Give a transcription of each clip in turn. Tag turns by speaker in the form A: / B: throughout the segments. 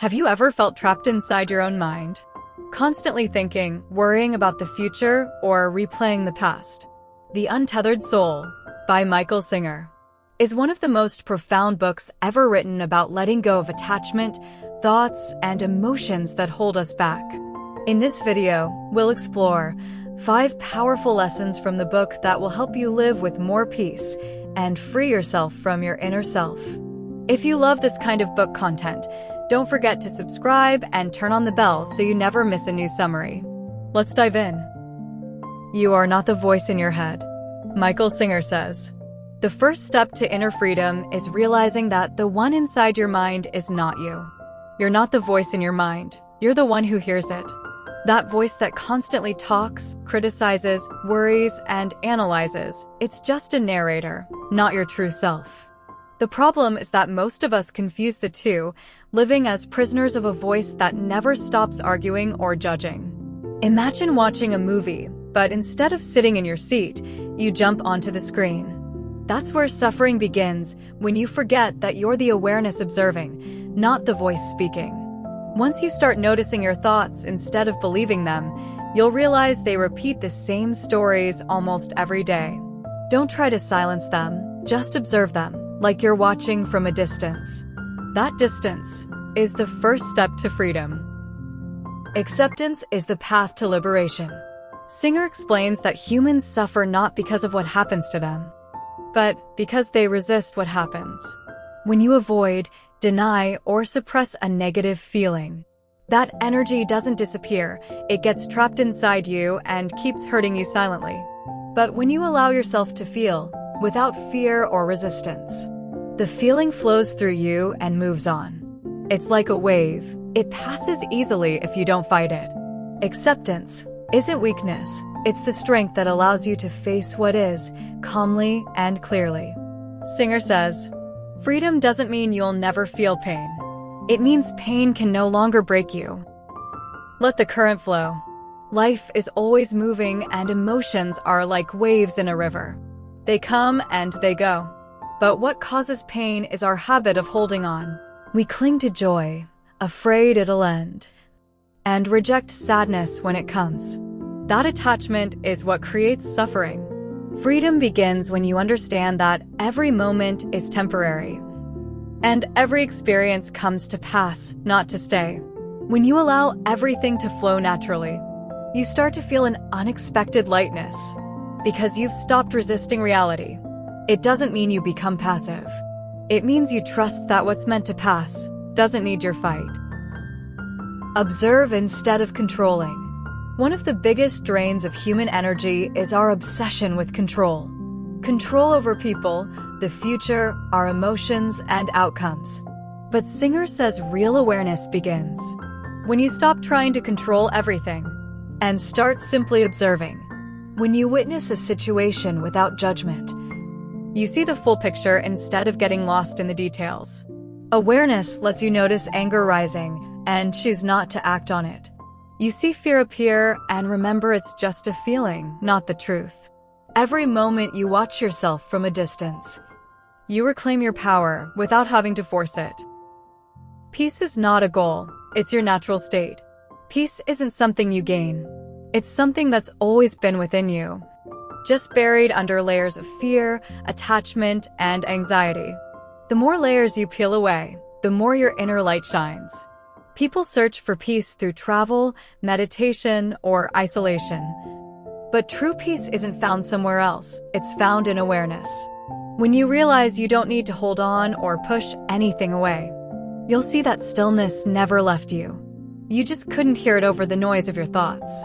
A: Have you ever felt trapped inside your own mind? Constantly thinking, worrying about the future, or replaying the past? The Untethered Soul, by Michael Singer, is one of the most profound books ever written about letting go of attachment, thoughts, and emotions that hold us back. In this video, we'll explore 5 powerful lessons from the book that will help you live with more peace and free yourself from your inner self. If you love this kind of book content, don't forget to subscribe and turn on the bell so you never miss a new summary. Let's dive in. You are not the voice in your head. Michael Singer says, the first step to inner freedom is realizing that the one inside your mind is not you. You're not the voice in your mind. You're the one who hears it. That voice that constantly talks, criticizes, worries, and analyzes. It's just a narrator, not your true self. The problem is that most of us confuse the two, living as prisoners of a voice that never stops arguing or judging. Imagine watching a movie, but instead of sitting in your seat, you jump onto the screen. That's where suffering begins, when you forget that you're the awareness observing, not the voice speaking. Once you start noticing your thoughts instead of believing them, you'll realize they repeat the same stories almost every day. Don't try to silence them, just observe them, like you're watching from a distance. That distance is the first step to freedom. Acceptance is the path to liberation. Singer explains that humans suffer not because of what happens to them, but because they resist what happens. When you avoid, deny, or suppress a negative feeling, that energy doesn't disappear. It gets trapped inside you and keeps hurting you silently. But when you allow yourself to feel, without fear or resistance, the feeling flows through you and moves on. It's like a wave. It passes easily if you don't fight it. Acceptance isn't weakness. It's the strength that allows you to face what is, calmly and clearly. Singer says, freedom doesn't mean you'll never feel pain. It means pain can no longer break you. Let the current flow. Life is always moving, and emotions are like waves in a river. They come and they go. But what causes pain is our habit of holding on. We cling to joy, afraid it'll end, and reject sadness when it comes. That attachment is what creates suffering. Freedom begins when you understand that every moment is temporary, and every experience comes to pass, not to stay. When you allow everything to flow naturally, you start to feel an unexpected lightness, because you've stopped resisting reality. It doesn't mean you become passive. It means you trust that what's meant to pass doesn't need your fight. Observe instead of controlling. One of the biggest drains of human energy is our obsession with control. Control over people, the future, our emotions, and outcomes. But Singer says real awareness begins when you stop trying to control everything and start simply observing. When you witness a situation without judgment, you see the full picture instead of getting lost in the details. Awareness lets you notice anger rising and choose not to act on it. You see fear appear and remember it's just a feeling, not the truth. Every moment you watch yourself from a distance, you reclaim your power without having to force it. Peace is not a goal, it's your natural state. Peace isn't something you gain. It's something that's always been within you, just buried under layers of fear, attachment, and anxiety. The more layers you peel away, the more your inner light shines. People search for peace through travel, meditation, or isolation. But true peace isn't found somewhere else. It's found in awareness. When you realize you don't need to hold on or push anything away, you'll see that stillness never left you. You just couldn't hear it over the noise of your thoughts.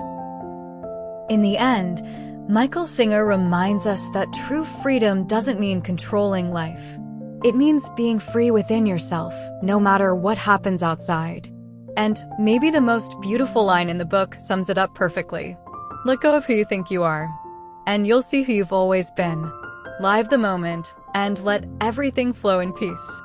A: In the end, Michael Singer reminds us that true freedom doesn't mean controlling life. It means being free within yourself, no matter what happens outside. And maybe the most beautiful line in the book sums it up perfectly. Let go of who you think you are, and you'll see who you've always been. Live the moment, and let everything flow in peace.